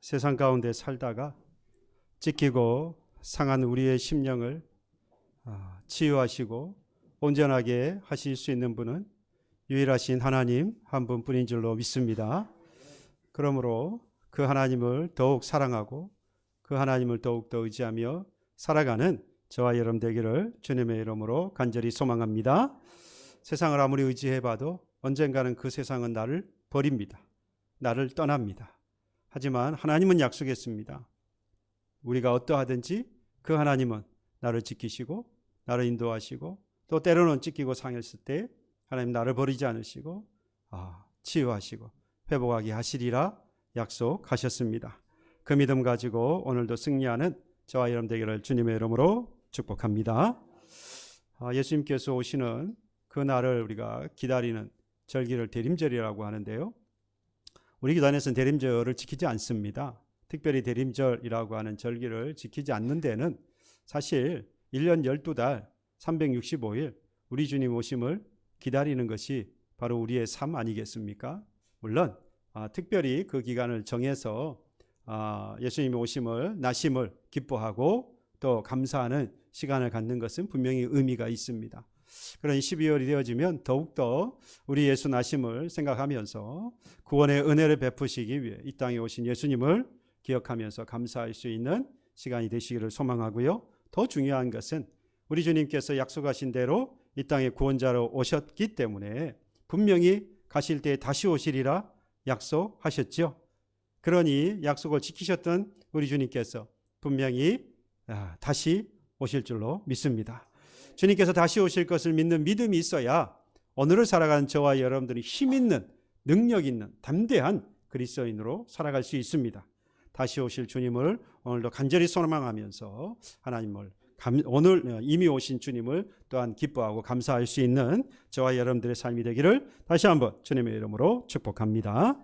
세상 가운데 살다가 찢기고 상한 우리의 심령을 치유하시고 온전하게 하실 수 있는 분은 유일하신 하나님 한 분뿐인 줄로 믿습니다. 그러므로 그 하나님을 더욱 사랑하고 그 하나님을 더욱더 의지하며 살아가는 저와 여러분 되기를 주님의 이름으로 간절히 소망합니다. 세상을 아무리 의지해봐도 언젠가는 그 세상은 나를 버립니다. 나를 떠납니다. 하지만 하나님은 약속했습니다. 우리가 어떠하든지 그 하나님은 나를 지키시고 나를 인도하시고 또 때로는 찢기고 상했을 때 하나님 나를 버리지 않으시고 치유하시고 회복하게 하시리라 약속하셨습니다. 그 믿음 가지고 오늘도 승리하는 저와 여러분 되기를 주님의 이름으로 축복합니다. 예수님께서 오시는 그 날을 우리가 기다리는 절기를 대림절이라고 하는데요. 우리 교단에서는 대림절을 지키지 않습니다. 특별히 대림절이라고 하는 절기를 지키지 않는 데는 사실 1년 12달 365일 우리 주님 오심을 기다리는 것이 바로 우리의 삶 아니겠습니까? 물론 특별히 그 기간을 정해서 예수님의 오심을 나심을 기뻐하고 또 감사하는 시간을 갖는 것은 분명히 의미가 있습니다. 그런 12월이 되어지면 더욱더 우리 예수 나심을 생각하면서 구원의 은혜를 베푸시기 위해 이 땅에 오신 예수님을 기억하면서 감사할 수 있는 시간이 되시기를 소망하고요. 더 중요한 것은 우리 주님께서 약속하신 대로 이 땅에 구원자로 오셨기 때문에 분명히 가실 때 다시 오시리라 약속하셨죠. 그러니 약속을 지키셨던 우리 주님께서 분명히 다시 오실 줄로 믿습니다. 주님께서 다시 오실 것을 믿는 믿음이 있어야 오늘을 살아가는 저와 여러분들이 힘 있는, 능력 있는, 담대한 그리스도인으로 살아갈 수 있습니다. 다시 오실 주님을 오늘도 간절히 소망하면서 하나님을 오늘 이미 오신 주님을 또한 기뻐하고 감사할 수 있는 저와 여러분들의 삶이 되기를 다시 한번 주님의 이름으로 축복합니다.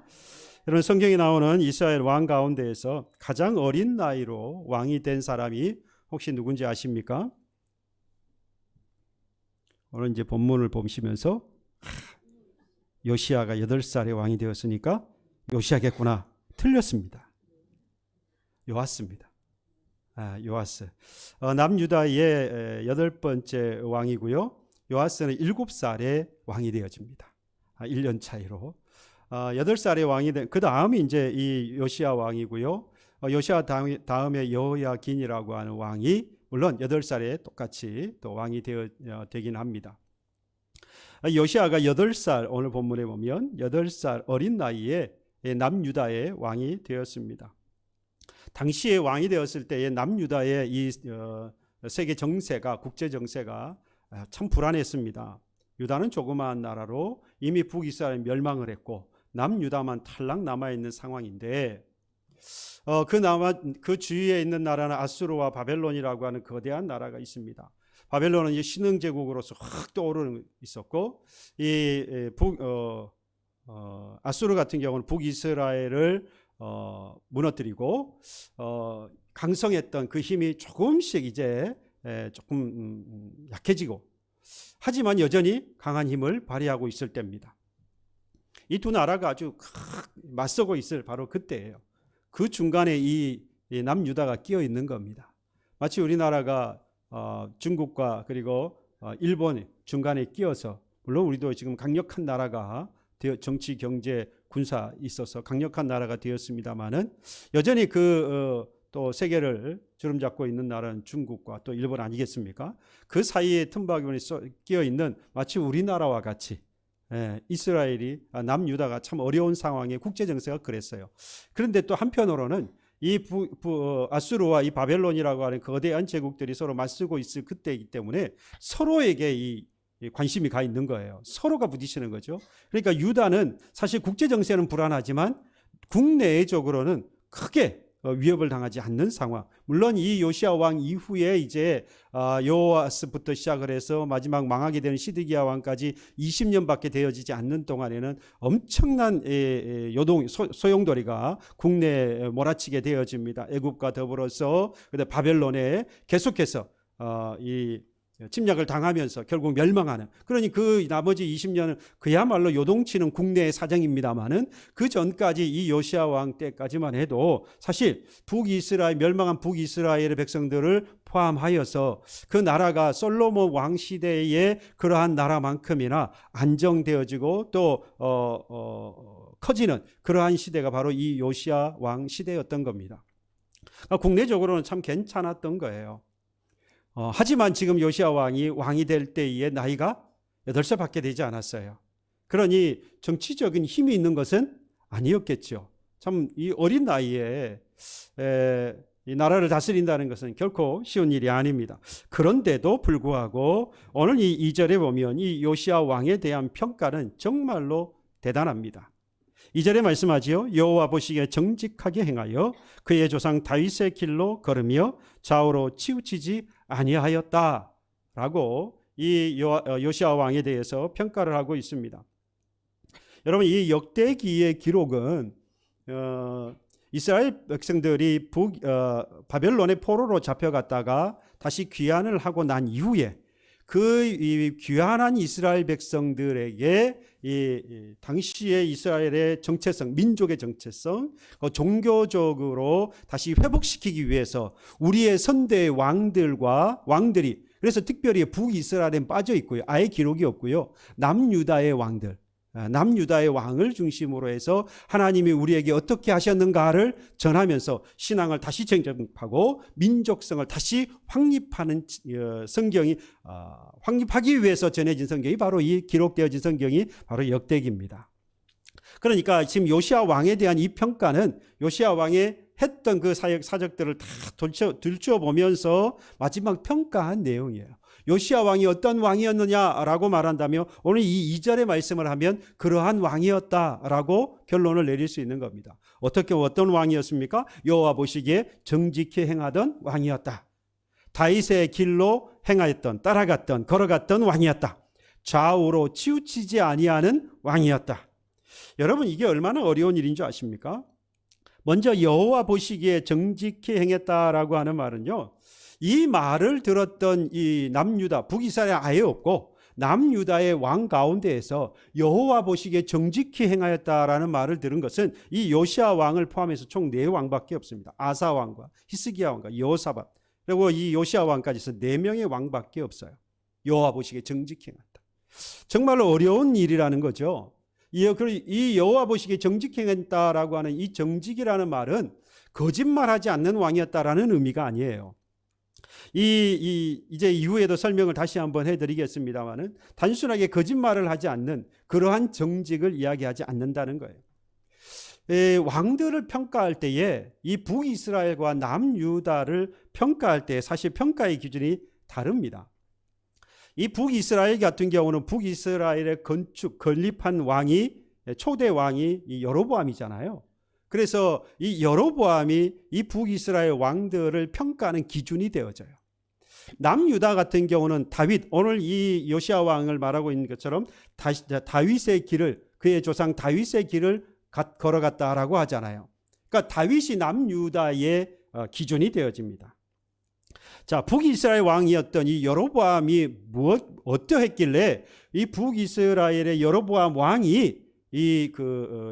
여러분, 성경에 나오는 이스라엘 왕 가운데에서 가장 어린 나이로 왕이 된 사람이 혹시 누군지 아십니까? 오늘 이제 본문을 보시면서 요시아가 8살에 왕이 되었으니까 요시아겠구나. 틀렸습니다. 요아스입니다. 요아스. 남유다의 8번째 왕이고요. 요아스는 7살에 왕이 되어집니다. 1년 차이로. 8살에 왕이 된, 그 다음이 이제 이 요시아 왕이고요. 요시아 다음에 여호야긴이라고 하는 왕이 물론 8살에 똑같이 또 왕이 되긴 합니다. 요시아가 8살, 오늘 본문에 보면 8살 어린 나이에 남유다의 왕이 되었습니다. 당시에 왕이 되었을 때의 남유다의 이 세계 정세가, 국제 정세가 참 불안했습니다. 유다는 조그마한 나라로 이미 북이스라엘 멸망을 했고 남유다만 탈락 남아있는 상황인데 그 주위에 있는 나라는 아수르와 바벨론이라고 하는 거대한 나라가 있습니다. 바벨론은 신흥 제국으로서 확 떠오르는 있었고 아수르 같은 경우는 북이스라엘을 무너뜨리고 강성했던 그 힘이 조금씩 이제 조금 약해지고 하지만 여전히 강한 힘을 발휘하고 있을 때입니다. 이 두 나라가 아주 맞서고 있을 바로 그때예요. 그 중간에 이 남유다가 끼어 있는 겁니다. 마치 우리나라가 중국과 그리고 일본이 중간에 끼어서 물론 우리도 지금 강력한 나라가 정치, 경제, 군사 있어서 강력한 나라가 되었습니다만은 여전히 또 세계를 주름잡고 있는 나라는 중국과 또 일본 아니겠습니까? 그 사이에 틈바구니 끼어 있는 마치 우리나라와 같이 이스라엘이 남유다가 참 어려운 상황에 국제 정세가 그랬어요. 그런데 또 한편으로는 이 아수르와 이 바벨론이라고 하는 거대한 제국들이 서로 맞서고 있을 그때이기 때문에 서로에게 이 관심이 가 있는 거예요. 서로가 부딪히는 거죠. 그러니까 유다는 사실 국제 정세는 불안하지만 국내적으로는 크게 위협을 당하지 않는 상황. 물론 이 요시아 왕 이후에 이제 요아스부터 시작을 해서 마지막 망하게 되는 시드기야 왕까지 20년밖에 되어지지 않는 동안에는 엄청난 소용돌이가 국내에 몰아치게 되어집니다. 애굽과 더불어서 바벨론에 계속해서 이 침략을 당하면서 결국 멸망하는, 그러니 그 나머지 20년은 그야말로 요동치는 국내의 사정입니다만은 그 전까지 이 요시야 왕 때까지만 해도 사실 북이스라엘, 멸망한 북이스라엘의 백성들을 포함하여서 그 나라가 솔로몬 왕 시대의 그러한 나라만큼이나 안정되어지고 또 커지는 그러한 시대가 바로 이 요시야 왕 시대였던 겁니다. 국내적으로는 참 괜찮았던 거예요. 하지만 지금 요시야 왕이 될 때의 나이가 8살밖에 되지 않았어요. 그러니 정치적인 힘이 있는 것은 아니었겠죠. 참 이 어린 나이에 이 나라를 다스린다는 것은 결코 쉬운 일이 아닙니다. 그런데도 불구하고 오늘 이 2절에 보면 이 요시야 왕에 대한 평가는 정말로 대단합니다. 2절에 말씀하지요. 여호와 보시기에 정직하게 행하여 그의 조상 다윗의 길로 걸으며 좌우로 치우치지 아니하였다라고 이 요시야 왕에 대해서 평가를 하고 있습니다. 여러분, 이 역대기의 기록은 이스라엘 백성들이 바벨론의 포로로 잡혀갔다가 다시 귀환을 하고 난 이후에 그 귀환한 이스라엘 백성들에게 이 당시의 이스라엘의 정체성, 민족의 정체성, 종교적으로 다시 회복시키기 위해서 우리의 선대의 왕들이, 그래서 특별히 북이스라엘에 빠져 있고요. 아예 기록이 없고요. 남유다의 왕들, 남유다의 왕을 중심으로 해서 하나님이 우리에게 어떻게 하셨는가를 전하면서 신앙을 다시 정립하고 민족성을 다시 확립하는 성경이, 확립하기 위해서 전해진 성경이 바로 이 기록되어진 성경이 바로 역대기입니다. 그러니까 지금 요시야 왕에 대한 이 평가는 요시야 왕의 했던 그 사적들을 다 들춰보면서 마지막 평가한 내용이에요. 요시야 왕이 어떤 왕이었느냐라고 말한다면 오늘 이 2절의 말씀을 하면 그러한 왕이었다라고 결론을 내릴 수 있는 겁니다. 어떤 왕이었습니까? 여호와 보시기에 정직히 행하던 왕이었다. 다윗의 길로 행하였던, 따라갔던, 걸어갔던 왕이었다. 좌우로 치우치지 아니하는 왕이었다. 여러분, 이게 얼마나 어려운 일인 줄 아십니까? 먼저 여호와 보시기에 정직히 행했다라고 하는 말은요, 이 말을 들었던 이 남유다, 북이스라엘 아예 없고 남유다의 왕 가운데에서 여호와 보시기에 정직히 행하였다라는 말을 들은 것은 이 요시야 왕을 포함해서 총 4왕밖에 없습니다. 아사 왕과 히스기야 왕과 여호사밧, 그리고 이 요시야 왕까지 해서 4명의 왕밖에 없어요. 여호와 보시기에 정직히 행했다. 정말로 어려운 일이라는 거죠. 이 여호와 보시기에 정직히 행했다라고 하는 이 정직이라는 말은 거짓말하지 않는 왕이었다라는 의미가 아니에요. 이제 이후에도 설명을 다시 한번 해드리겠습니다만은 단순하게 거짓말을 하지 않는 그러한 정직을 이야기하지 않는다는 거예요. 왕들을 평가할 때에 이 북이스라엘과 남유다를 평가할 때 사실 평가의 기준이 다릅니다. 이 북이스라엘 같은 경우는 북이스라엘의 건립한 왕이, 초대 왕이 이 여로보암이잖아요. 그래서 이 여로보암이 이 북이스라엘 왕들을 평가하는 기준이 되어져요. 남유다 같은 경우는 다윗, 오늘 이 요시야 왕을 말하고 있는 것처럼 다윗의 길을, 그의 조상 다윗의 길을 걸어갔다라고 하잖아요. 그러니까 다윗이 남유다의 기준이 되어집니다. 자, 북이스라엘 왕이었던 이 여로보암이 어떠했길래 이 북이스라엘의 여로보암 왕이 이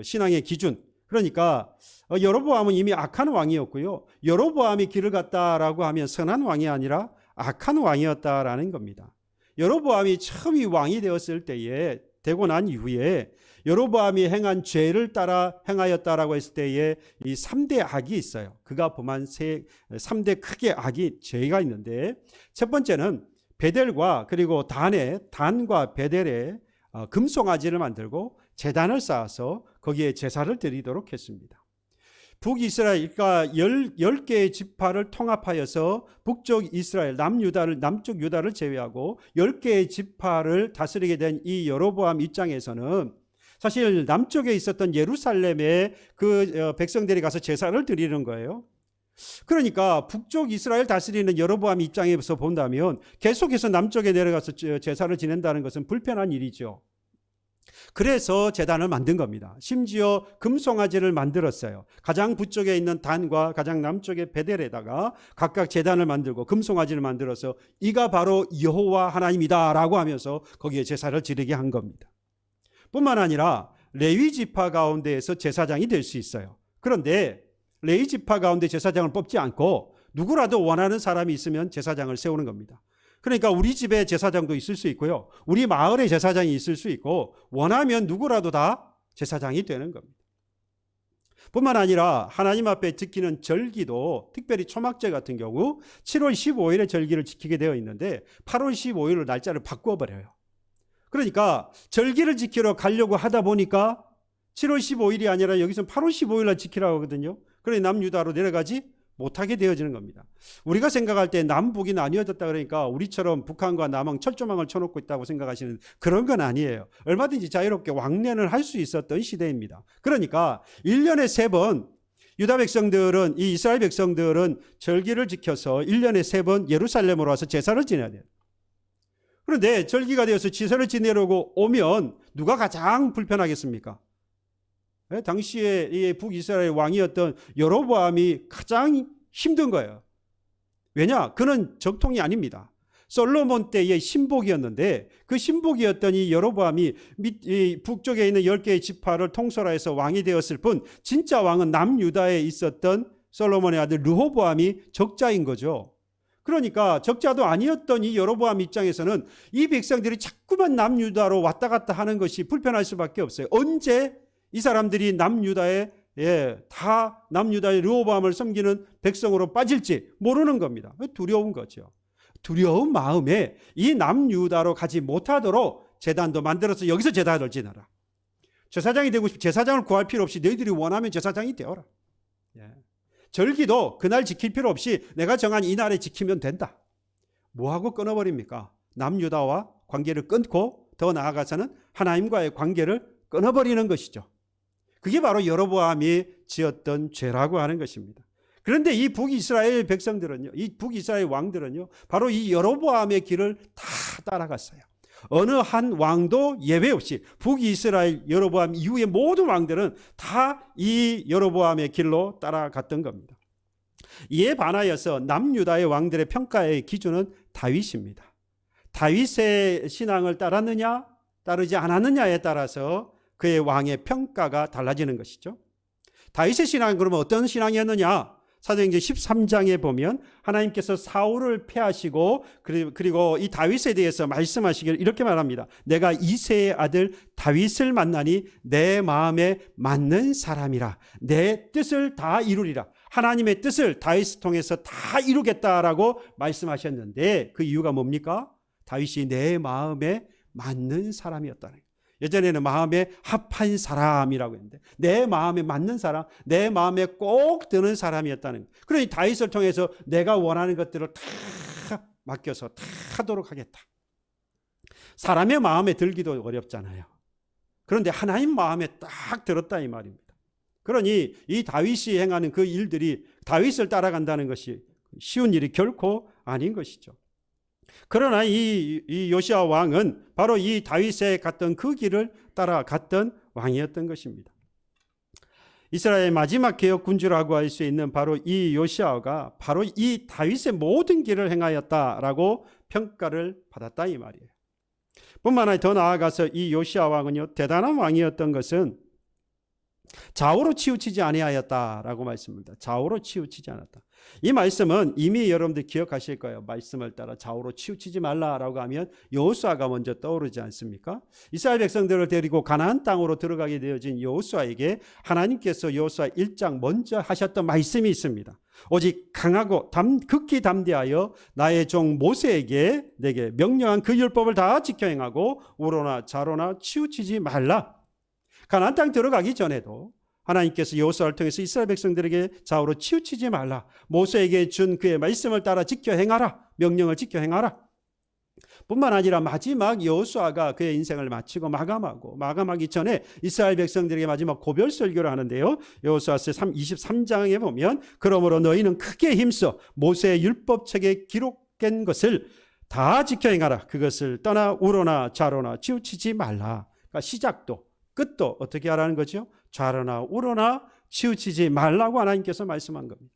신앙의 기준, 그러니까 여로보암은 이미 악한 왕이었고요. 여로보암이 길을 갔다라고 하면 선한 왕이 아니라 악한 왕이었다라는 겁니다. 여로보암이 처음 이 왕이 되었을 때에, 되고 난 이후에 여로보암이 행한 죄를 따라 행하였다라고 했을 때에 이 3대 악이 있어요. 그가 범한 3대 크게 악이, 죄가 있는데, 첫 번째는 베델과 그리고 단과 베델에 금송아지를 만들고 제단을 쌓아서 거기에 제사를 드리도록 했습니다. 북이스라엘과 10개의 지파를 통합하여서 북쪽 이스라엘, 남쪽 유다를 제외하고 10개의 지파를 다스리게 된 이 여로보암 입장에서는 사실 남쪽에 있었던 예루살렘에 그 백성들이 가서 제사를 드리는 거예요. 그러니까 북쪽 이스라엘 다스리는 여로보암 입장에서 본다면 계속해서 남쪽에 내려가서 제사를 지낸다는 것은 불편한 일이죠. 그래서 제단을 만든 겁니다. 심지어 금송아지를 만들었어요. 가장 북쪽에 있는 단과 가장 남쪽의 베델에다가 각각 제단을 만들고 금송아지를 만들어서 이가 바로 여호와 하나님이다 라고 하면서 거기에 제사를 지르게 한 겁니다. 뿐만 아니라 레위 지파 가운데에서 제사장이 될 수 있어요. 그런데 레위 지파 가운데 제사장을 뽑지 않고 누구라도 원하는 사람이 있으면 제사장을 세우는 겁니다. 그러니까 우리 집에 제사장도 있을 수 있고요. 우리 마을에 제사장이 있을 수 있고 원하면 누구라도 다 제사장이 되는 겁니다. 뿐만 아니라 하나님 앞에 지키는 절기도 특별히 초막절 같은 경우 7월 15일에 절기를 지키게 되어 있는데 8월 15일로 날짜를 바꿔버려요. 그러니까 절기를 지키러 가려고 하다 보니까 7월 15일이 아니라 여기서 8월 15일 날 지키라고 하거든요. 그러니 남유다로 내려가지 못하게 되어지는 겁니다. 우리가 생각할 때 남북이 나뉘어졌다 그러니까 우리처럼 북한과 남한 철조망을 쳐놓고 있다고 생각하시는 그런 건 아니에요. 얼마든지 자유롭게 왕래를 할 수 있었던 시대입니다. 그러니까 1년에 3번 유다 백성들은, 이 이스라엘 백성들은 절기를 지켜서 1년에 3번 예루살렘으로 와서 제사를 지내야 돼요. 그런데 절기가 되어서 제사를 지내려고 오면 누가 가장 불편하겠습니까? 당시에 이 북이스라엘 왕이었던 여로보암이 가장 힘든 거예요. 왜냐? 그는 적통이 아닙니다. 솔로몬 때의 신복이었는데 그 신복이었던 이 여로보암이 북쪽에 있는 10개의 지파를 통솔하여서 왕이 되었을 뿐 진짜 왕은 남유다에 있었던 솔로몬의 아들 르호보암이 적자인 거죠. 그러니까 적자도 아니었던 이 여로보암 입장에서는 이 백성들이 자꾸만 남유다로 왔다 갔다 하는 것이 불편할 수밖에 없어요. 언제 이 사람들이 남유다의 다 남유다의 르호보암을 섬기는 백성으로 빠질지 모르는 겁니다. 두려운 거죠. 두려운 마음에 이 남유다로 가지 못하도록 제단도 만들어서 여기서 제단을 지내라. 제사장이 되고 싶으면 제사장을 구할 필요 없이 너희들이 원하면 제사장이 되어라. 절기도 그날 지킬 필요 없이 내가 정한 이날에 지키면 된다. 뭐하고 끊어버립니까? 남유다와 관계를 끊고 더 나아가서는 하나님과의 관계를 끊어버리는 것이죠. 그게 바로 여로보암이 지었던 죄라고 하는 것입니다. 그런데 이 북이스라엘 백성들은요, 이 북이스라엘 왕들은요, 바로 이 여로보암의 길을 다 따라갔어요. 어느 한 왕도 예외 없이 북이스라엘 여로보암 이후의 모든 왕들은 다 이 여로보암의 길로 따라갔던 겁니다. 이에 반하여서 남유다의 왕들의 평가의 기준은 다윗입니다. 다윗의 신앙을 따랐느냐, 따르지 않았느냐에 따라서 그의 왕의 평가가 달라지는 것이죠. 다윗의 신앙은 그러면 어떤 신앙이었느냐? 사도행전 13장에 보면 하나님께서 사울을 패하시고 그리고 이 다윗에 대해서 말씀하시기를 이렇게 말합니다. 내가 이새의 아들 다윗을 만나니 내 마음에 맞는 사람이라. 내 뜻을 다 이루리라. 하나님의 뜻을 다윗을 통해서 다 이루겠다라고 말씀하셨는데 그 이유가 뭡니까? 다윗이 내 마음에 맞는 사람이었다는 거예요. 예전에는 마음에 합한 사람이라고 했는데 내 마음에 맞는 사람, 내 마음에 꼭 드는 사람이었다는 거예요. 그러니 다윗을 통해서 내가 원하는 것들을 다 맡겨서 다 하도록 하겠다. 사람의 마음에 들기도 어렵잖아요. 그런데 하나님 마음에 딱 들었다 이 말입니다. 그러니 이 다윗이 행하는 그 일들이 다윗을 따라간다는 것이 쉬운 일이 결코 아닌 것이죠. 그러나 이 요시야 왕은 바로 이 다윗에 갔던 그 길을 따라갔던 왕이었던 것입니다. 이스라엘의 마지막 개혁 군주라고 할 수 있는 바로 이 요시야가 바로 이 다윗의 모든 길을 행하였다라고 평가를 받았다 이 말이에요. 뿐만 아니라 더 나아가서 이 요시야 왕은요, 대단한 왕이었던 것은 좌우로 치우치지 아니하였다라고 말씀합니다. 좌우로 치우치지 않았다. 이 말씀은 이미 여러분들 기억하실 거예요. 말씀을 따라 좌우로 치우치지 말라라고 하면 여호수아가 먼저 떠오르지 않습니까? 이스라엘 백성들을 데리고 가나안 땅으로 들어가게 되어진 여호수아에게 하나님께서 여호수아 1장 먼저 하셨던 말씀이 있습니다. 오직 강하고 극히 담대하여 나의 종 모세에게 내게 명령한 그 율법을 다 지켜 행하고 우로나 좌로나 치우치지 말라. 가나안 땅 들어가기 전에도 하나님께서 여호수아를 통해서 이스라엘 백성들에게 좌우로 치우치지 말라. 모세에게 준 그의 말씀을 따라 지켜 행하라. 명령을 지켜 행하라. 뿐만 아니라 마지막 여호수아가 그의 인생을 마치고 마감하기 전에 이스라엘 백성들에게 마지막 고별 설교를 하는데요. 여호수아서 23장에 보면 그러므로 너희는 크게 힘써 모세의 율법책에 기록된 것을 다 지켜 행하라. 그것을 떠나 우로나 좌로나 치우치지 말라. 그러니까 시작도 끝도 어떻게 하라는 거죠? 좌로나 우로나 치우치지 말라고 하나님께서 말씀한 겁니다.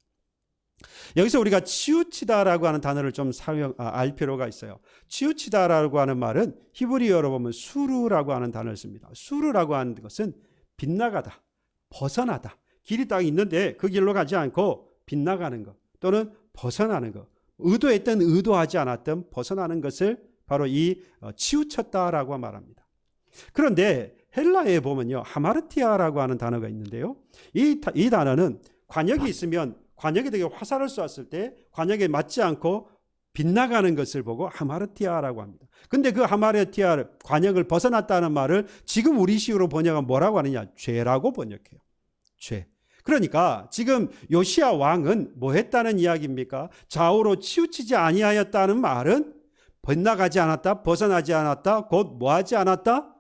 여기서 우리가 치우치다라고 하는 단어를 좀 알 필요가 있어요. 치우치다라고 하는 말은 히브리어로 보면 수르라고 하는 단어를 씁니다. 수르라고 하는 것은 빗나가다, 벗어나다. 길이 딱 있는데 그 길로 가지 않고 빗나가는 것 또는 벗어나는 것, 의도했던 의도하지 않았던 벗어나는 것을 바로 이 치우쳤다라고 말합니다. 그런데 헬라어에 보면요, 하마르티아라고 하는 단어가 있는데요, 이 단어는 관역이 있으면 관역에게 화살을 쏘았을 때 관역에 맞지 않고 빗나가는 것을 보고 하마르티아라고 합니다. 근데 그 하마르티아 관역을 벗어났다는 말을 지금 우리식으로 번역하면 뭐라고 하느냐? 죄라고 번역해요. 죄. 그러니까 지금 요시야 왕은 뭐 했다는 이야기입니까? 좌우로 치우치지 아니하였다는 말은 빗나가지 않았다, 벗어나지 않았다, 곧 뭐하지 않았다?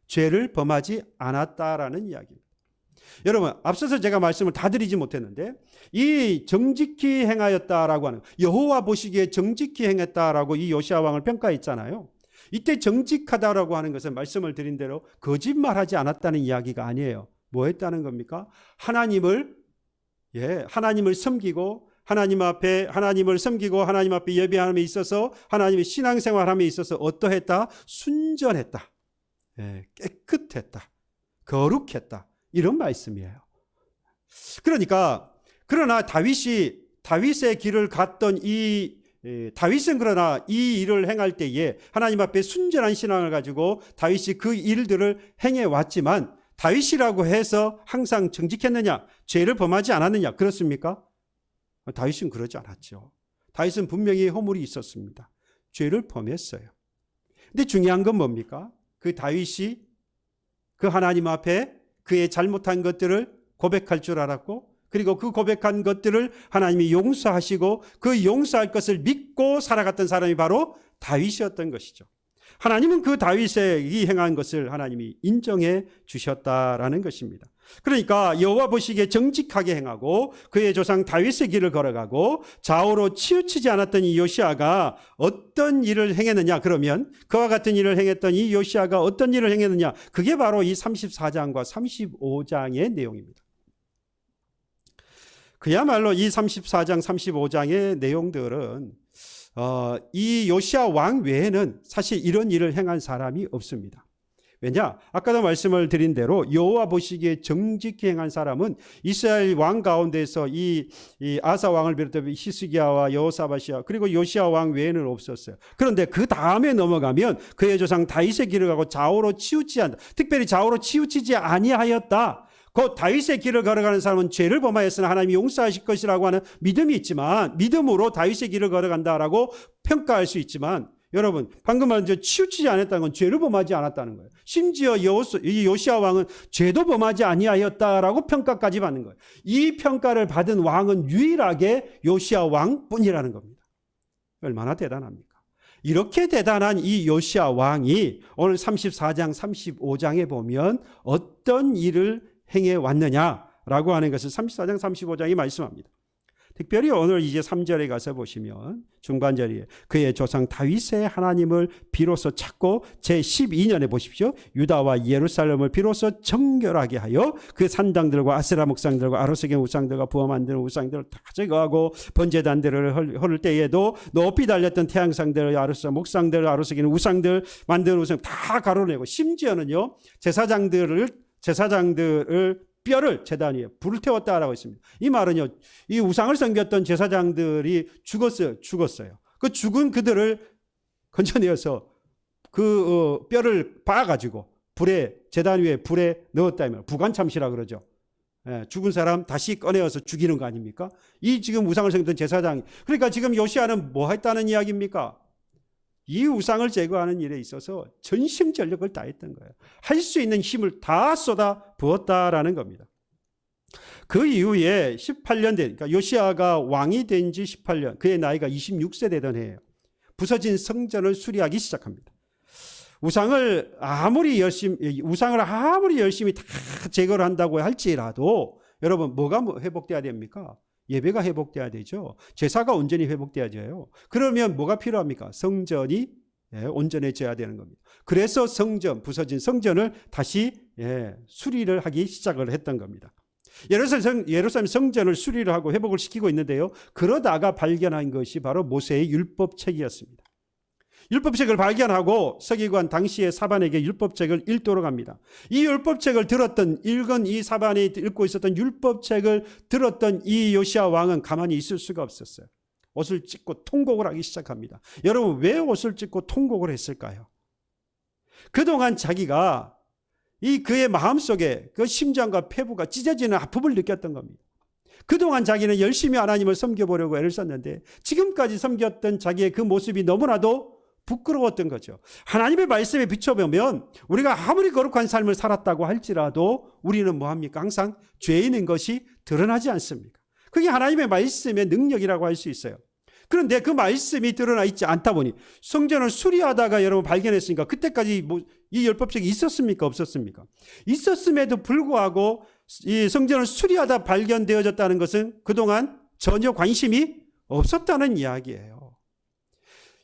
죄를 범하지 않았다라는 이야기입니다. 여러분, 앞서서 제가 말씀을 다 드리지 못했는데 이 정직히 행하였다라고 하는, 여호와 보시기에 정직히 행했다라고 이 요시야 왕을 평가했잖아요. 이때 정직하다라고 하는 것은 말씀을 드린 대로 거짓말하지 않았다는 이야기가 아니에요. 뭐 했다는 겁니까? 하나님을 섬기고 하나님을 섬기고 하나님 앞에 예배함에 있어서 하나님의 신앙생활함에 있어서 어떠했다? 순전했다. 깨끗했다. 거룩했다. 이런 말씀이에요. 그러나 다윗의 길을 갔던 다윗은 그러나 이 일을 행할 때에 하나님 앞에 순전한 신앙을 가지고 다윗이 그 일들을 행해 왔지만 다윗이라고 해서 항상 정직했느냐? 죄를 범하지 않았느냐? 그렇습니까? 다윗은 그러지 않았죠. 다윗은 분명히 허물이 있었습니다. 죄를 범했어요. 근데 중요한 건 뭡니까? 그 다윗이 그 하나님 앞에 그의 잘못한 것들을 고백할 줄 알았고, 그리고 그 고백한 것들을 하나님이 용서하시고 그 용서할 것을 믿고 살아갔던 사람이 바로 다윗이었던 것이죠. 하나님은 그 다윗이 행한 것을 하나님이 인정해 주셨다라는 것입니다. 그러니까 여호와 보시기에 정직하게 행하고 그의 조상 다윗의 길을 걸어가고 좌우로 치우치지 않았던 이 요시아가 어떤 일을 행했느냐? 그러면 그와 같은 일을 행했던 이 요시아가 어떤 일을 행했느냐? 그게 바로 이 34장과 35장의 내용입니다. 그야말로 이 34장, 35장의 내용들은 이 요시아 왕 외에는 사실 이런 일을 행한 사람이 없습니다. 왜냐? 아까도 말씀을 드린 대로 여호와 보시기에 정직히 행한 사람은 이스라엘 왕 가운데서 이 아사 왕을 비롯해 히스기야와 여호사밧이야 그리고 요시아 왕 외에는 없었어요. 그런데 그 다음에 넘어가면 그의 조상 다윗의 길을 가고 좌우로 치우치지 않다. 특별히 좌우로 치우치지 아니하였다. 곧 다윗의 길을 걸어가는 사람은 죄를 범하였으나 하나님이 용서하실 것이라고 하는 믿음이 있지만, 믿음으로 다윗의 길을 걸어간다라고 평가할 수 있지만, 여러분 방금 말한 치우치지 않았다는 건 죄를 범하지 않았다는 거예요. 심지어 이 요시아 왕은 죄도 범하지 아니하였다라고 평가까지 받는 거예요. 이 평가를 받은 왕은 유일하게 요시아 왕뿐이라는 겁니다. 얼마나 대단합니까? 이렇게 대단한 이 요시아 왕이 오늘 34장 35장에 보면 어떤 일을 행해 왔느냐라고 하는 것을 34장 35장이 말씀합니다. 특별히 오늘 이제 3절에 가서 보시면 중반절에 그의 조상 다윗의 하나님을 비로소 찾고 제12년에 보십시오. 유다와 예루살렘을 비로소 정결하게 하여 그 산당들과 아세라 목상들과 아로스겐 우상들과 부어 만드는 우상들을 다 제거하고 번제단들을 헐 때에도 높이 달렸던 태양상들, 아로스 목상들, 아로스겐 우상들 만드는 우상 다 가로내고, 심지어는요 제사장들을 뼈를 제단 위에 불을 태웠다라고 했습니다. 이 말은요, 이 우상을 섬겼던 제사장들이 죽었어요. 그 죽은 그들을 건져내어서 그 뼈를 빻아가지고 제단 위에 불에 넣었다면 부관참시라 그러죠. 죽은 사람 다시 꺼내어서 죽이는 거 아닙니까? 이 지금 우상을 섬겼던 제사장이, 그러니까 지금 요시아는 뭐 했다는 이야기입니까? 이 우상을 제거하는 일에 있어서 전심전력을 다했던 거예요. 할 수 있는 힘을 다 쏟아 부었다라는 겁니다. 그 이후에 18년 그러니까 요시아가 왕이 된 지 18년, 그의 나이가 26세 되던 해예요. 부서진 성전을 수리하기 시작합니다. 우상을 아무리 열심히 다 제거를 한다고 할지라도 여러분 뭐가 회복돼야 됩니까? 예배가 회복돼야 되죠. 제사가 온전히 회복돼야 돼요. 그러면 뭐가 필요합니까? 성전이 온전해져야 되는 겁니다. 그래서 성전, 부서진 성전을 다시 수리를 하기 시작을 했던 겁니다. 예루살렘 성전을 수리를 하고 회복을 시키고 있는데요. 그러다가 발견한 것이 바로 모세의 율법책이었습니다. 율법책을 발견하고 서기관 당시의 사반에게 율법책을 읽도록 합니다. 이 율법책을 읽은 이 사반이 읽고 있었던 율법책을 들었던 이 요시야 왕은 가만히 있을 수가 없었어요. 옷을 찢고 통곡을 하기 시작합니다. 여러분, 왜 옷을 찢고 통곡을 했을까요? 그동안 자기가 그의 마음속에 그 심장과 폐부가 찢어지는 아픔을 느꼈던 겁니다. 그동안 자기는 열심히 하나님을 섬겨보려고 애를 썼는데 지금까지 섬겼던 자기의 그 모습이 너무나도 부끄러웠던 거죠. 하나님의 말씀에 비춰보면 우리가 아무리 거룩한 삶을 살았다고 할지라도 우리는 뭐합니까? 항상 죄인인 것이 드러나지 않습니까? 그게 하나님의 말씀의 능력이라고 할 수 있어요. 그런데 그 말씀이 드러나 있지 않다 보니 성전을 수리하다가 여러분 발견했으니까 그때까지 이 율법책이 있었습니까? 없었습니까? 있었음에도 불구하고 이 성전을 수리하다 발견되어졌다는 것은 그동안 전혀 관심이 없었다는 이야기예요.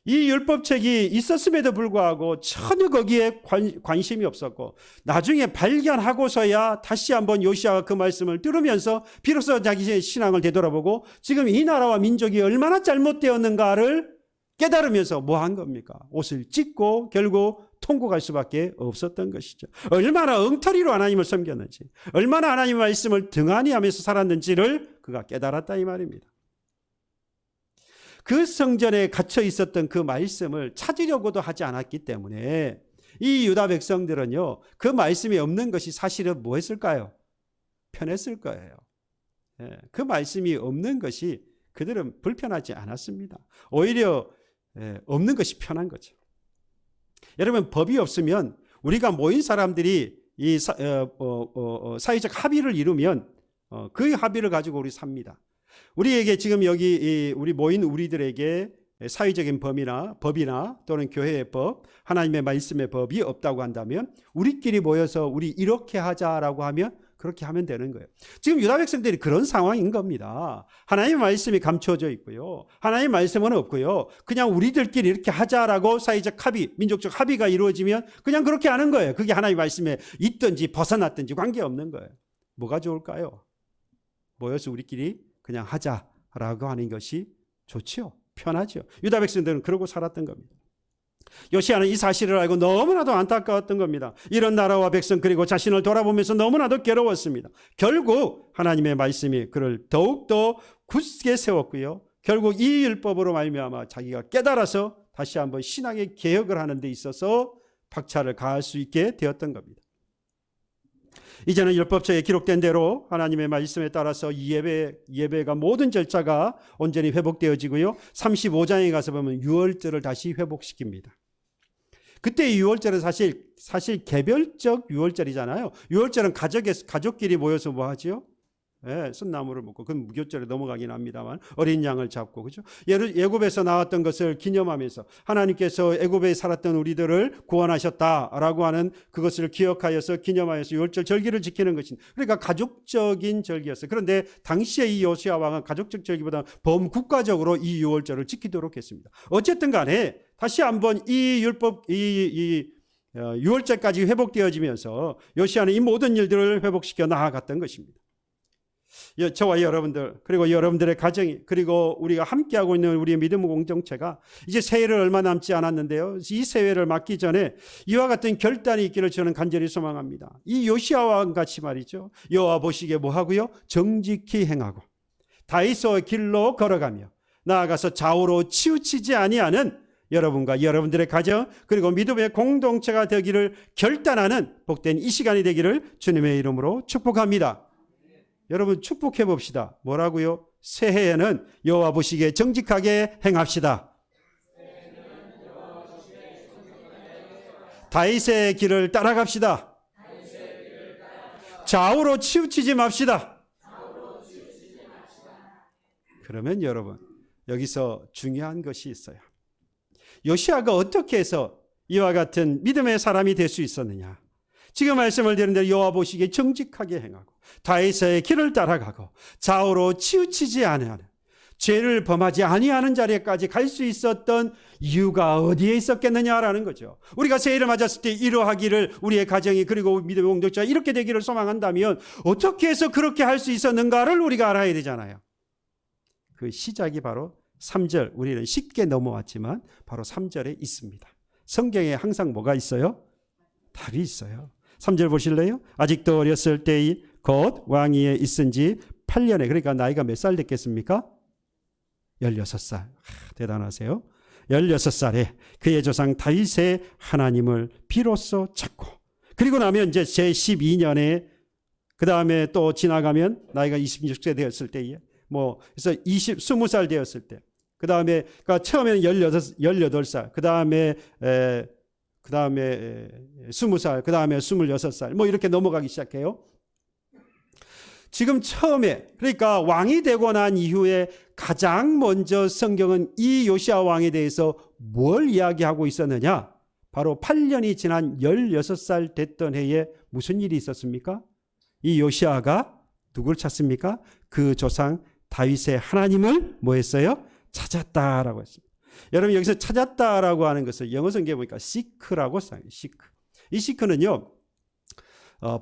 이 율법책이 있었음에도 불구하고 전혀 거기에 관심이 없었고 나중에 발견하고서야 다시 한번 요시야가 그 말씀을 들으면서 비로소 자기의 신앙을 되돌아보고 지금 이 나라와 민족이 얼마나 잘못되었는가를 깨달으면서 뭐 한 겁니까? 옷을 찢고 결국 통곡할 수밖에 없었던 것이죠. 얼마나 엉터리로 하나님을 섬겼는지, 얼마나 하나님의 말씀을 등한히 하면서 살았는지를 그가 깨달았다 이 말입니다. 그 성전에 갇혀 있었던 그 말씀을 찾으려고도 하지 않았기 때문에 이 유다 백성들은요, 그 말씀이 없는 것이 사실은 뭐 했을까요? 편했을 거예요. 그 말씀이 없는 것이 그들은 불편하지 않았습니다. 오히려 없는 것이 편한 거죠. 여러분, 법이 없으면 우리가 모인 사람들이 이 사회적 합의를 이루면 그 합의를 가지고 우리 삽니다. 우리에게 지금 여기 우리 모인 우리들에게 사회적인 법이나 또는 교회의 법, 하나님의 말씀의 법이 없다고 한다면 우리끼리 모여서 우리 이렇게 하자라고 하면 그렇게 하면 되는 거예요. 지금 유다 백성들이 그런 상황인 겁니다. 하나님의 말씀이 감춰져 있고요. 하나님의 말씀은 없고요. 그냥 우리들끼리 이렇게 하자라고 사회적 합의, 민족적 합의가 이루어지면 그냥 그렇게 하는 거예요. 그게 하나님의 말씀에 있든지 벗어났든지 관계없는 거예요. 뭐가 좋을까요? 모여서 우리끼리 그냥 하자라고 하는 것이 좋죠. 편하죠. 유다 백성들은 그러고 살았던 겁니다. 요시야는 이 사실을 알고 너무나도 안타까웠던 겁니다. 이런 나라와 백성 그리고 자신을 돌아보면서 너무나도 괴로웠습니다. 결국 하나님의 말씀이 그를 더욱더 굳게 세웠고요. 결국 이 율법으로 말미암아 자기가 깨달아서 다시 한번 신앙의 개혁을 하는 데 있어서 박차를 가할 수 있게 되었던 겁니다. 이제는 율법책에 기록된 대로 하나님의 말씀에 따라서 예배가 모든 절차가 온전히 회복되어지고요. 35장에 가서 보면 유월절을 다시 회복시킵니다. 그때 유월절은 사실 개별적 유월절이잖아요. 유월절은 가족끼리 모여서 뭐 하죠? 순나무를 먹고, 그건 무교절에 넘어가긴 합니다만 어린 양을 잡고, 그죠? 애굽에서 나왔던 것을 기념하면서 하나님께서 애굽에 살았던 우리들을 구원하셨다라고 하는 그것을 기억하여서 기념하여서 유월절 절기를 지키는 것입니다. 그러니까 가족적인 절기였어요. 그런데 당시에 이 요시야 왕은 가족적 절기보다 범국가적으로 이 유월절을 지키도록 했습니다. 어쨌든 간에 다시 한번 이 유월절까지 회복되어지면서 요시야는 이 모든 일들을 회복시켜 나아갔던 것입니다. 저와 여러분들, 그리고 여러분들의 가정이, 그리고 우리가 함께하고 있는 우리의 믿음의 공동체가 이제 새해를 얼마 남지 않았는데요. 이 새해를 맞기 전에 이와 같은 결단이 있기를 저는 간절히 소망합니다. 이 요시야와 같이 말이죠. 여호와 보시기에 뭐하고요? 정직히 행하고 다윗의 길로 걸어가며 나아가서 좌우로 치우치지 아니하는 여러분과 여러분들의 가정 그리고 믿음의 공동체가 되기를 결단하는 복된 이 시간이 되기를 주님의 이름으로 축복합니다. 여러분 축복해 봅시다. 뭐라고요? 새해에는 여호와 보시기에 정직하게 행합시다. 다윗의 길을 따라갑시다. 좌우로 치우치지 맙시다. 그러면 여러분 여기서 중요한 것이 있어요. 요시야가 어떻게 해서 이와 같은 믿음의 사람이 될 수 있었느냐? 지금 말씀을 드린 대로 여호와 보시기에 정직하게 행하고 다윗의 길을 따라가고 좌우로 치우치지 않으하는 죄를 범하지 아니하는 자리에까지 갈 수 있었던 이유가 어디에 있었겠느냐라는 거죠. 우리가 새해를 맞았을 때 이러하기를 우리의 가정이 그리고 믿음의 공동체가 이렇게 되기를 소망한다면 어떻게 해서 그렇게 할 수 있었는가를 우리가 알아야 되잖아요. 그 시작이 바로 3절, 우리는 쉽게 넘어왔지만 바로 3절에 있습니다. 성경에 항상 뭐가 있어요? 답이 있어요. 3절 보실래요? 아직도 어렸을 때이 곧 왕위에 있은 지 8년에, 그러니까 나이가 몇 살 됐겠습니까? 16살. 대단하세요. 16살에 그의 조상 다윗의 하나님을 비로소 찾고, 그리고 나면 이제 제12년에 그 다음에 또 지나가면 나이가 26세 되었을 때에 그래서 20살 되었을 때, 그 다음에 그러니까 처음에는 18살, 그 다음에 20살, 그 다음에 26살 이렇게 넘어가기 시작해요. 지금 처음에, 그러니까 왕이 되고 난 이후에 가장 먼저 성경은 이 요시야 왕에 대해서 뭘 이야기하고 있었느냐? 바로 8년이 지난 16살 됐던 해에 무슨 일이 있었습니까? 이 요시야가 누굴 찾습니까? 그 조상 다윗의 하나님을 뭐 했어요? 찾았다라고 했습니다. 여러분, 여기서 찾았다라고 하는 것을 영어 성경에 보니까 seek라고 써요. seek. 이 seek는요,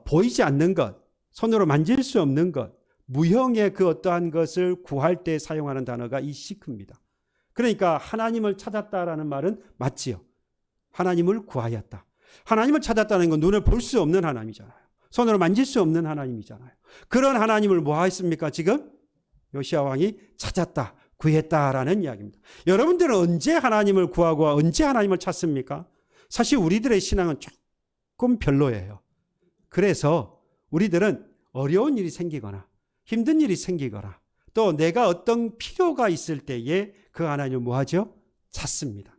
보이지 않는 것, 손으로 만질 수 없는 것, 무형의 그 어떠한 것을 구할 때 사용하는 단어가 이 seek입니다. 그러니까 하나님을 찾았다라는 말은 맞지요. 하나님을 구하였다. 하나님을 찾았다는 건 눈에 볼 수 없는 하나님이잖아요. 손으로 만질 수 없는 하나님이잖아요. 그런 하나님을 뭐 했습니까? 지금 요시야 왕이 찾았다, 구했다라는 이야기입니다. 여러분들은 언제 하나님을 구하고 언제 하나님을 찾습니까? 사실 우리들의 신앙은 조금 별로예요. 그래서 우리들은 어려운 일이 생기거나 힘든 일이 생기거나 또 내가 어떤 필요가 있을 때에 그 하나님을 뭐 하죠? 찾습니다.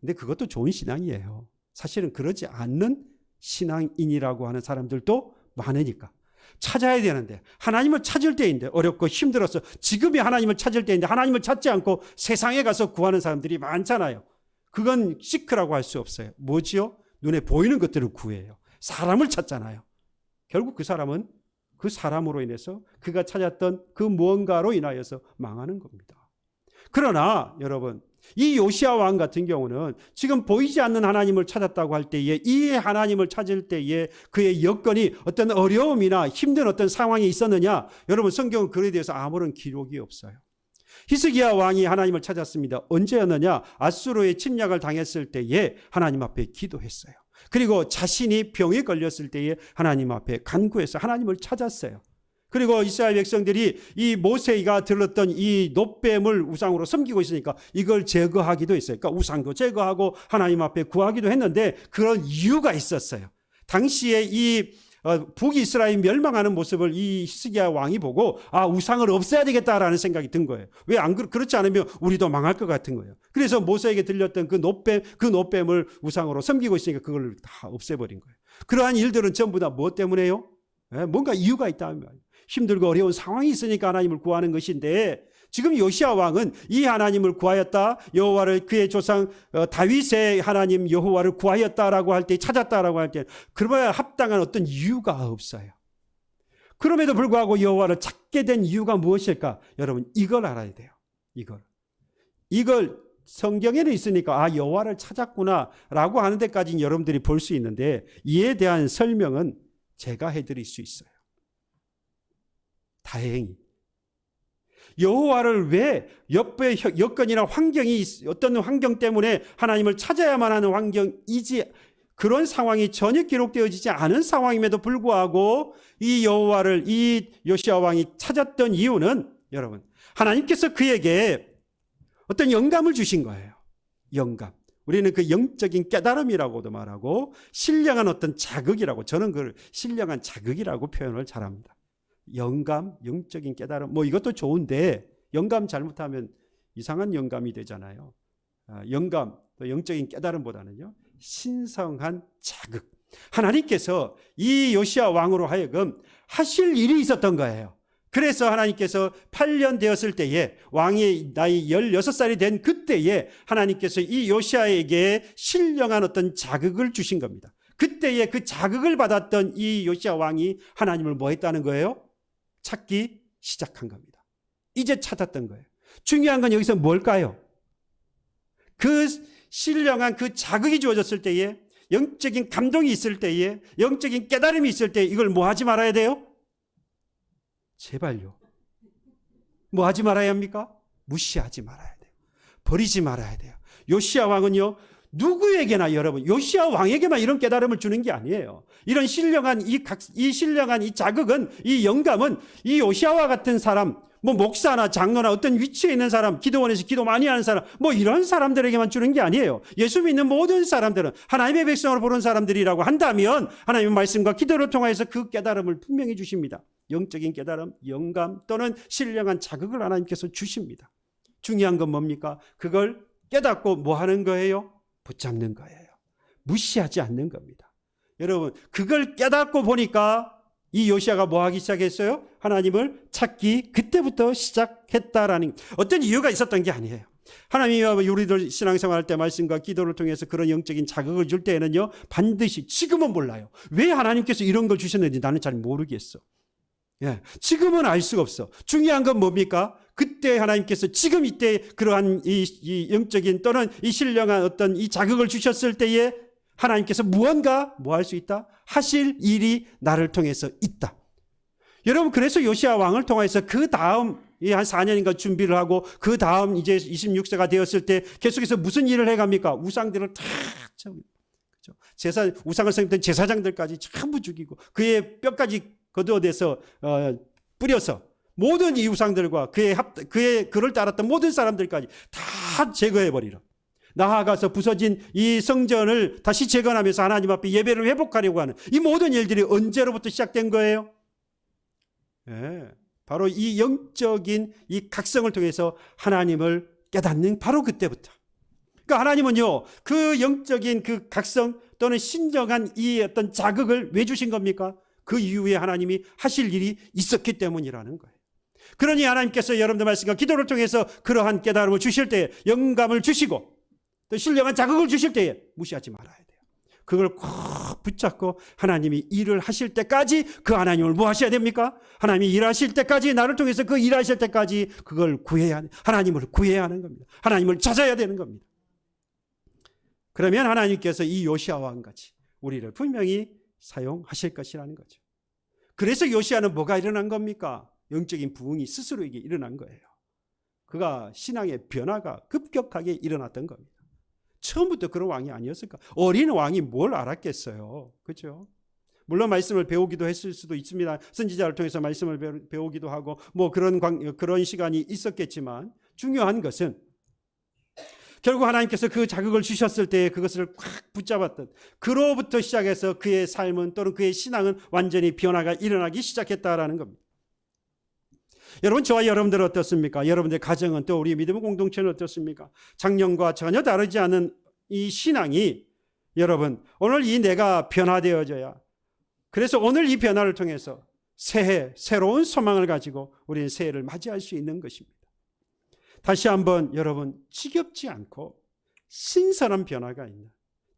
근데 그것도 좋은 신앙이에요. 사실은 그러지 않는 신앙인이라고 하는 사람들도 많으니까. 찾아야 되는데, 하나님을 찾을 때인데, 어렵고 힘들어서 지금이 하나님을 찾을 때인데 하나님을 찾지 않고 세상에 가서 구하는 사람들이 많잖아요. 그건 시크라고 할 수 없어요. 뭐지요? 눈에 보이는 것들을 구해요. 사람을 찾잖아요. 결국 그 사람은 그 사람으로 인해서 그가 찾았던 그 무언가로 인하여서 망하는 겁니다. 그러나 여러분, 이 요시야 왕 같은 경우는 지금 보이지 않는 하나님을 찾았다고 할 때에, 이 하나님을 찾을 때에 그의 여건이 어떤 어려움이나 힘든 어떤 상황이 있었느냐? 여러분, 성경은 그에 대해서 아무런 기록이 없어요. 히스기야 왕이 하나님을 찾았습니다. 언제였느냐? 아수르의 침략을 당했을 때에 하나님 앞에 기도했어요. 그리고 자신이 병에 걸렸을 때에 하나님 앞에 간구해서 하나님을 찾았어요. 그리고 이스라엘 백성들이 이 모세가 들었던 이 놋뱀을 우상으로 섬기고 있으니까 이걸 제거하기도 했어요. 그러니까 우상도 제거하고 하나님 앞에 구하기도 했는데 그런 이유가 있었어요. 당시에 이 북이스라엘 멸망하는 모습을 이 히스기야 왕이 보고 우상을 없애야 되겠다라는 생각이 든 거예요. 왜 안 그렇지 않으면 우리도 망할 것 같은 거예요. 그래서 모세에게 들렸던 그 놋뱀을 우상으로 섬기고 있으니까 그걸 다 없애버린 거예요. 그러한 일들은 전부 다 무엇 때문에요? 뭔가 이유가 있다는 말이에요. 힘들고 어려운 상황이 있으니까 하나님을 구하는 것인데, 지금 요시야 왕은 이 하나님을 구하였다, 여호와를 그의 조상 다윗의 하나님 여호와를 구하였다라고 할 때, 찾았다라고 할 때 그러면 합당한 어떤 이유가 없어요. 그럼에도 불구하고 여호와를 찾게 된 이유가 무엇일까? 여러분, 이걸 알아야 돼요. 이걸 성경에는 있으니까 여호와를 찾았구나라고 하는 데까지는 여러분들이 볼 수 있는데, 이에 대한 설명은 제가 해드릴 수 있어요. 다행히 여호와를 왜 옆에 여건이나 환경이 어떤 환경 때문에 하나님을 찾아야만 하는 환경이지, 그런 상황이 전혀 기록되어지지 않은 상황임에도 불구하고 이 여호와를 이 요시야 왕이 찾았던 이유는, 여러분, 하나님께서 그에게 어떤 영감을 주신 거예요. 영감. 우리는 그 영적인 깨달음이라고도 말하고 신령한 어떤 자극이라고, 저는 그걸 신령한 자극이라고 표현을 잘합니다. 영감, 영적인 깨달음, 이것도 좋은데 영감 잘못하면 이상한 영감이 되잖아요. 영감, 또 영적인 깨달음보다는요, 신성한 자극. 하나님께서 이 요시야 왕으로 하여금 하실 일이 있었던 거예요. 그래서 하나님께서 8년 되었을 때에, 왕의 나이 16살이 된 그때에 하나님께서 이 요시야에게 신령한 어떤 자극을 주신 겁니다. 그때에 그 자극을 받았던 이 요시야 왕이 하나님을 뭐 했다는 거예요? 찾기 시작한 겁니다. 이제 찾았던 거예요. 중요한 건 여기서 뭘까요? 그 신령한 그 자극이 주어졌을 때에, 영적인 감동이 있을 때에, 영적인 깨달음이 있을 때 이걸 뭐 하지 말아야 돼요? 제발요. 뭐 하지 말아야 합니까? 무시하지 말아야 돼요. 버리지 말아야 돼요. 요시야 왕은요, 누구에게나, 여러분, 요시야 왕에게만 이런 깨달음을 주는 게 아니에요. 이런 신령한 이 신령한 이 자극은, 이 영감은 이 요시야와 같은 사람, 뭐 목사나 장로나 어떤 위치에 있는 사람, 기도원에서 기도 많이 하는 사람, 뭐 이런 사람들에게만 주는 게 아니에요. 예수 믿는 모든 사람들은, 하나님의 백성으로 보는 사람들이라고 한다면 하나님의 말씀과 기도를 통해서 그 깨달음을 분명히 주십니다. 영적인 깨달음, 영감 또는 신령한 자극을 하나님께서 주십니다. 중요한 건 뭡니까? 그걸 깨닫고 뭐 하는 거예요? 붙잡는 거예요. 무시하지 않는 겁니다. 여러분, 그걸 깨닫고 보니까 이 요시야가 뭐 하기 시작했어요? 하나님을 찾기 그때부터 시작했다라는, 어떤 이유가 있었던 게 아니에요. 하나님이 우리들 신앙생활할 때 말씀과 기도를 통해서 그런 영적인 자극을 줄 때에는요, 반드시, 지금은 몰라요. 왜 하나님께서 이런 걸 주셨는지 나는 잘 모르겠어. 예, 지금은 알 수가 없어. 중요한 건 뭡니까? 그때 하나님께서 지금 이때 그러한 이 영적인 또는 이 신령한 어떤 이 자극을 주셨을 때에 하나님께서 무언가 뭐 할 수 있다? 하실 일이 나를 통해서 있다. 여러분, 그래서 요시야 왕을 통해서 그 다음 한 4년인가 준비를 하고 그 다음 이제 26세가 되었을 때 계속해서 무슨 일을 해갑니까? 우상들을 다 우상을 섬기던 제사장들까지 전부 죽이고 그의 뼈까지 거두어대서 뿌려서 모든 이 우상들과 그의 그를 따랐던 모든 사람들까지 다 제거해버리라. 나아가서 부서진 이 성전을 다시 재건하면서 하나님 앞에 예배를 회복하려고 하는 이 모든 일들이 언제로부터 시작된 거예요? 네, 바로 이 영적인 이 각성을 통해서 하나님을 깨닫는 바로 그때부터. 그러니까 하나님은요, 그 영적인 그 각성 또는 신령한 이 어떤 자극을 왜 주신 겁니까? 그 이후에 하나님이 하실 일이 있었기 때문이라는 거예요. 그러니 하나님께서 여러분들 말씀과 기도를 통해서 그러한 깨달음을 주실 때, 영감을 주시고 또 신령한 자극을 주실 때에 무시하지 말아야 돼요. 그걸 꼭 붙잡고 하나님이 일을 하실 때까지 그 하나님을 뭐 하셔야 됩니까? 하나님이 일하실 때까지, 나를 통해서 그 일하실 때까지 그걸 구해야, 하나님을 구해야 하는 겁니다. 하나님을 찾아야 되는 겁니다. 그러면 하나님께서 이 요시야 왕같이 우리를 분명히 사용하실 것이라는 거죠. 그래서 요시야는 뭐가 일어난 겁니까? 영적인 부흥이 스스로에게 일어난 거예요. 그가 신앙의 변화가 급격하게 일어났던 겁니다. 처음부터 그런 왕이 아니었을까? 어린 왕이 뭘 알았겠어요. 그렇죠? 물론 말씀을 배우기도 했을 수도 있습니다. 선지자를 통해서 말씀을 배우기도 하고 뭐 그런 시간이 있었겠지만, 중요한 것은 결국 하나님께서 그 자극을 주셨을 때 그것을 꽉 붙잡았던, 그로부터 시작해서 그의 삶은 또는 그의 신앙은 완전히 변화가 일어나기 시작했다라는 겁니다. 여러분, 저와 여러분들은 어떻습니까? 여러분들의 가정은 또 우리 믿음의 공동체는 어떻습니까? 작년과 전혀 다르지 않은 이 신앙이, 여러분, 오늘 이 내가 변화되어져야, 그래서 오늘 이 변화를 통해서 새해, 새로운 소망을 가지고 우리는 새해를 맞이할 수 있는 것입니다. 다시 한번 여러분, 지겹지 않고 신선한 변화가 있는,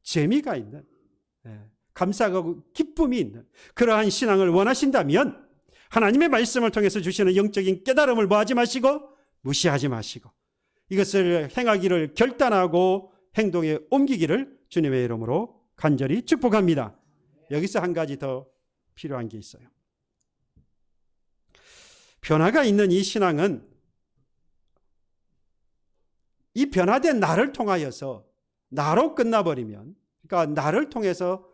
재미가 있는, 감사하고 기쁨이 있는 그러한 신앙을 원하신다면 하나님의 말씀을 통해서 주시는 영적인 깨달음을 뭐하지 마시고, 무시하지 마시고 이것을 행하기를 결단하고 행동에 옮기기를 주님의 이름으로 간절히 축복합니다. 여기서 한 가지 더 필요한 게 있어요. 변화가 있는 이 신앙은 이 변화된 나를 통하여서 나로 끝나버리면, 그러니까 나를 통해서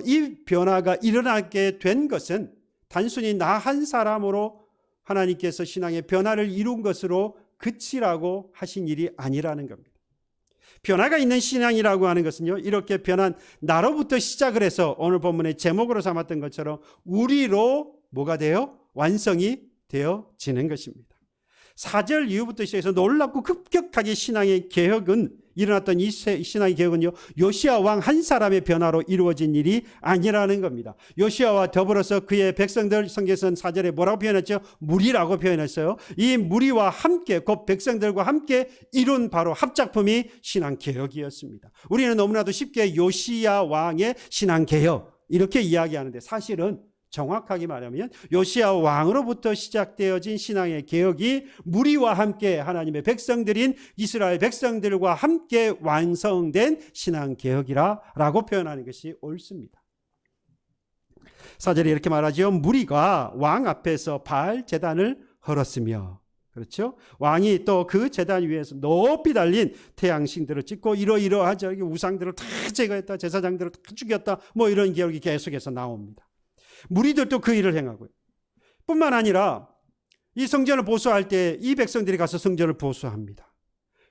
이 변화가 일어나게 된 것은 단순히 나 한 사람으로 하나님께서 신앙의 변화를 이룬 것으로 그치라고 하신 일이 아니라는 겁니다. 변화가 있는 신앙이라고 하는 것은요, 이렇게 변한 나로부터 시작을 해서 오늘 본문의 제목으로 삼았던 것처럼 우리로 뭐가 돼요? 완성이 되어지는 것입니다. 4절 이후부터 시작해서 놀랍고 급격하게 신앙의 개혁은 일어났던 이 신앙의 개혁은요, 요시야 왕 한 사람의 변화로 이루어진 일이 아니라는 겁니다. 요시야와 더불어서 그의 백성들, 성경에서는 4절에 뭐라고 표현했죠? 무리라고 표현했어요. 이 무리와 함께, 곧 백성들과 함께 이룬 바로 합작품이 신앙 개혁이었습니다. 우리는 너무나도 쉽게 요시야 왕의 신앙 개혁 이렇게 이야기하는데, 사실은 정확하게 말하면 요시야 왕으로부터 시작되어진 신앙의 개혁이 무리와 함께 하나님의 백성들인 이스라엘 백성들과 함께 완성된 신앙 개혁이라고 표현하는 것이 옳습니다. 4절에 이렇게 말하죠. 무리가 왕 앞에서 바알 제단을 헐었으며, 그렇죠? 왕이 또 그 제단 위에서 높이 달린 태양신들을 찍고 이러이러하죠. 우상들을 다 제거했다, 제사장들을 다 죽였다, 뭐 이런 기록이 계속해서 나옵니다. 무리들도 그 일을 행하고요. 뿐만 아니라 이 성전을 보수할 때 이 백성들이 가서 성전을 보수합니다.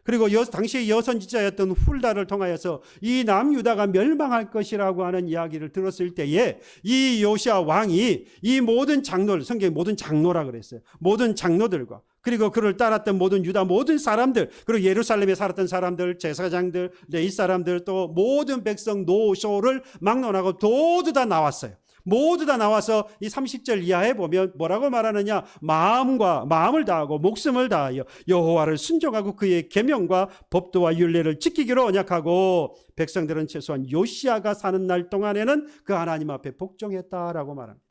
그리고 당시의 여선지자였던 훌다를 통하여서 이 남유다가 멸망할 것이라고 하는 이야기를 들었을 때에 이 요시야 왕이 이 모든 장로들, 성경에 모든 장로라 그랬어요. 모든 장로들과 그리고 그를 따랐던 모든 유다 모든 사람들, 그리고 예루살렘에 살았던 사람들, 제사장들, 레위 사람들, 또 모든 백성 노쇼를 막론하고 모두 다 나왔어요. 모두 다 나와서 이 30절 이하에 보면 뭐라고 말하느냐? 마음을 다하고 목숨을 다하여 여호와를 순종하고 그의 계명과 법도와 율례를 지키기로 언약하고 백성들은 최소한 요시야가 사는 날 동안에는 그 하나님 앞에 복종했다라고 말합니다.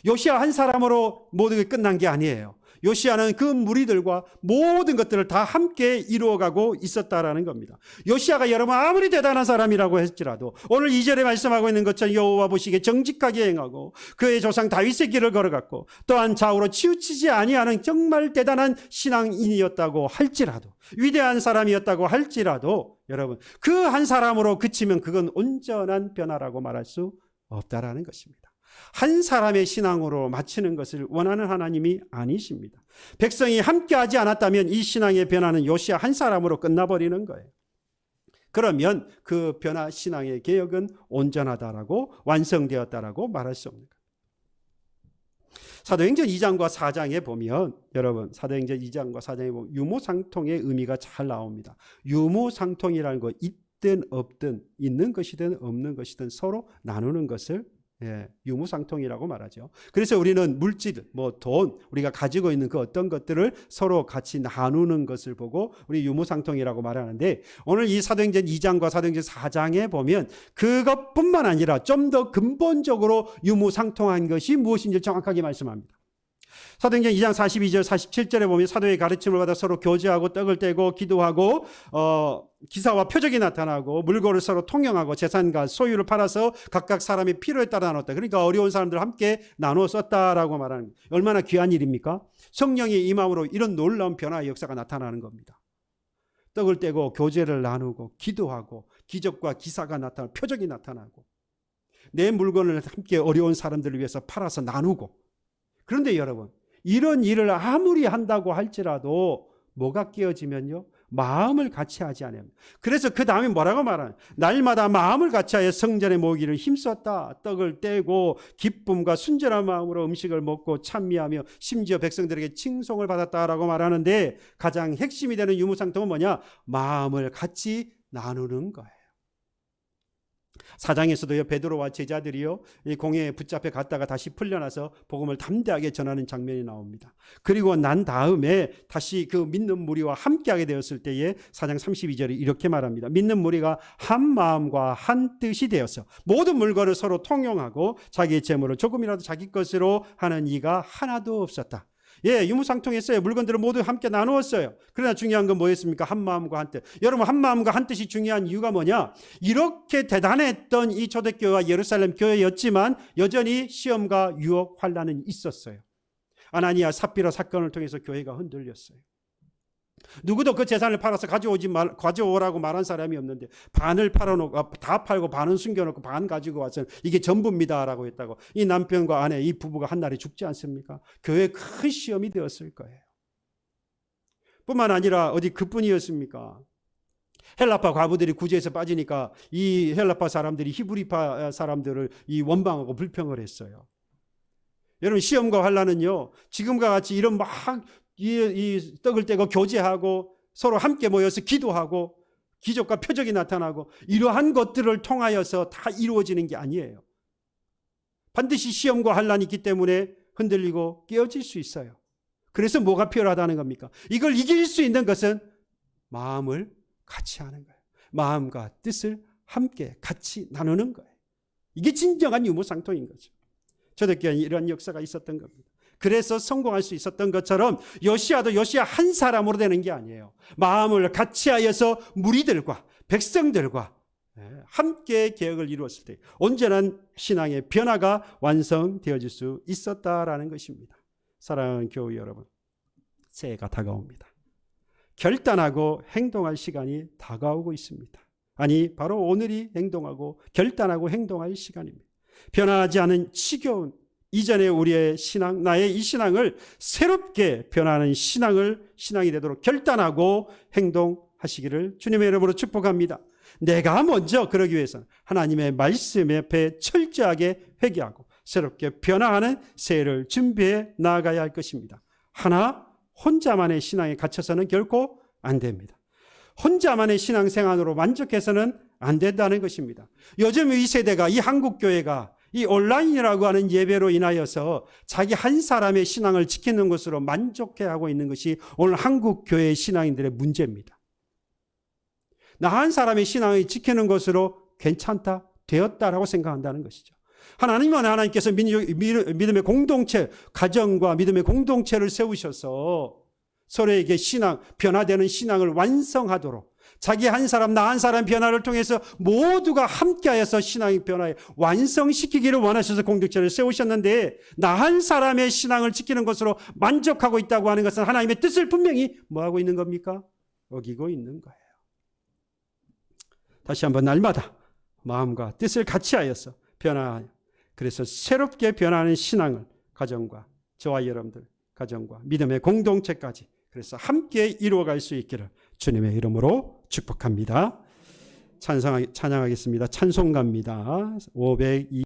요시야 한 사람으로 모든 게 끝난 게 아니에요. 요시야는 그 무리들과 모든 것들을 다 함께 이루어가고 있었다라는 겁니다. 요시야가 여러분 아무리 대단한 사람이라고 할지라도 오늘 2절에 말씀하고 있는 것처럼 여호와 보시기에 정직하게 행하고 그의 조상 다윗의 길을 걸어갔고 또한 좌우로 치우치지 아니하는 정말 대단한 신앙인이었다고 할지라도, 위대한 사람이었다고 할지라도 여러분 그 한 사람으로 그치면 그건 온전한 변화라고 말할 수 없다라는 것입니다. 한 사람의 신앙으로 마치는 것을 원하는 하나님이 아니십니다. 백성이 함께하지 않았다면 이 신앙의 변화는 요시야 한 사람으로 끝나버리는 거예요. 그러면 그 변화 신앙의 개혁은 온전하다라고 완성되었다라고 말할 수 없는 거예요. 사도행전 2장과 4장에 보면 여러분 사도행전 2장과 4장에 보면 유무상통의 의미가 잘 나옵니다. 유무상통이라는 거 있든 없든 있는 것이든 없는 것이든 서로 나누는 것을 유무상통이라고 말하죠. 그래서 우리는 물질, 돈, 우리가 가지고 있는 그 어떤 것들을 서로 같이 나누는 것을 보고 우리 유무상통이라고 말하는데 오늘 이 사도행전 2장과 사도행전 4장에 보면 그것뿐만 아니라 좀 더 근본적으로 유무상통한 것이 무엇인지 정확하게 말씀합니다. 사도행전 2장 42절 47절에 보면 사도의 가르침을 받아 서로 교제하고 떡을 떼고 기도하고 기사와 표적이 나타나고 물건을 서로 통용하고 재산과 소유를 팔아서 각각 사람의 필요에 따라 나눴다. 그러니까 어려운 사람들 함께 나누어 썼다라고 말하는 얼마나 귀한 일입니까? 성령이 임함으로 이런 놀라운 변화의 역사가 나타나는 겁니다. 떡을 떼고 교제를 나누고 기도하고 기적과 기사가 나타나고 표적이 나타나고 내 물건을 함께 어려운 사람들을 위해서 팔아서 나누고. 그런데 여러분 이런 일을 아무리 한다고 할지라도 뭐가 깨어지면요? 마음을 같이 하지 않아요. 그래서 그 다음에 뭐라고 말하냐? 날마다 마음을 같이 하여 성전에 모이기를 힘썼다. 떡을 떼고 기쁨과 순전한 마음으로 음식을 먹고 찬미하며 심지어 백성들에게 칭송을 받았다라고 말하는데 가장 핵심이 되는 유무상통은 뭐냐? 마음을 같이 나누는 거예요. 사장에서도요 베드로와 제자들이요 이 공회에 붙잡혀 갔다가 다시 풀려나서 복음을 담대하게 전하는 장면이 나옵니다. 그리고 난 다음에 다시 그 믿는 무리와 함께하게 되었을 때에 4장 32절에 이렇게 말합니다. 믿는 무리가 한 마음과 한 뜻이 되어서 모든 물건을 서로 통용하고 자기의 재물을 조금이라도 자기 것으로 하는 이가 하나도 없었다. 유무상통했어요. 물건들을 모두 함께 나누었어요. 그러나 중요한 건 뭐였습니까? 한 마음과 한 뜻. 여러분 한 마음과 한 뜻이 중요한 이유가 뭐냐? 이렇게 대단했던 이 초대교회와 예루살렘 교회였지만 여전히 시험과 유혹, 환난은 있었어요. 아나니아 삽비라 사건을 통해서 교회가 흔들렸어요. 누구도 그 재산을 팔아서 가져오라고 말한 사람이 없는데 반을 팔아놓고 다 팔고 반은 숨겨놓고 반 가지고 와서 이게 전부입니다라고 했다고 이 남편과 아내 이 부부가 한날에 죽지 않습니까? 교회에 큰 시험이 되었을 거예요. 뿐만 아니라 어디 그뿐이었습니까? 헬라파 과부들이 구제에서 빠지니까 이 헬라파 사람들이 히브리파 사람들을 이 원망하고 불평을 했어요. 여러분 시험과 환난은요 지금과 같이 이런 막 이 떡을 떼고 교제하고 서로 함께 모여서 기도하고 기적과 표적이 나타나고 이러한 것들을 통하여서 다 이루어지는 게 아니에요. 반드시 시험과 환난이 있기 때문에 흔들리고 깨어질 수 있어요. 그래서 뭐가 필요하다는 겁니까? 이걸 이길 수 있는 것은 마음을 같이 하는 거예요. 마음과 뜻을 함께 같이 나누는 거예요. 이게 진정한 유무상통인 거죠. 초대교회는 이런 역사가 있었던 겁니다. 그래서 성공할 수 있었던 것처럼 요시아도 요시아 한 사람으로 되는 게 아니에요. 마음을 같이하여서 무리들과 백성들과 함께 개혁을 이루었을 때 온전한 신앙의 변화가 완성되어질 수 있었다라는 것입니다. 사랑하는 교우 여러분, 새해가 다가옵니다. 결단하고 행동할 시간이 다가오고 있습니다. 아니, 바로 오늘이 행동하고 결단하고 행동할 시간입니다. 변하지 않은 지겨운 이전의 우리의 신앙, 나의 이 신앙을 새롭게 변하는 신앙이 되도록 결단하고 행동하시기를 주님의 이름으로 축복합니다. 내가 먼저 그러기 위해서는 하나님의 말씀 앞에 철저하게 회개하고 새롭게 변화하는 새해를 준비해 나아가야 할 것입니다. 혼자만의 신앙에 갇혀서는 결코 안 됩니다. 혼자만의 신앙생활으로 만족해서는 안 된다는 것입니다. 요즘 이 세대가, 이 한국교회가 이 온라인이라고 하는 예배로 인하여서 자기 한 사람의 신앙을 지키는 것으로 만족해하고 있는 것이 오늘 한국교회의 신앙인들의 문제입니다. 나 한 사람의 신앙을 지키는 것으로 괜찮다, 되었다라고 생각한다는 것이죠. 하나님께서 믿음의 공동체, 가정과 믿음의 공동체를 세우셔서 서로에게 변화되는 신앙을 완성하도록 자기 한 사람, 나 한 사람 변화를 통해서 모두가 함께하여서 신앙의 변화에 완성시키기를 원하셔서 공동체를 세우셨는데 나 한 사람의 신앙을 지키는 것으로 만족하고 있다고 하는 것은 하나님의 뜻을 분명히 뭐하고 있는 겁니까? 어기고 있는 거예요. 다시 한번 날마다 마음과 뜻을 같이하여서 변화하여 그래서 새롭게 변화하는 신앙을 가정과 저와 여러분들 가정과 믿음의 공동체까지 그래서 함께 이루어갈 수 있기를 주님의 이름으로 축복합니다. 찬양하겠습니다. 찬송가입니다. 502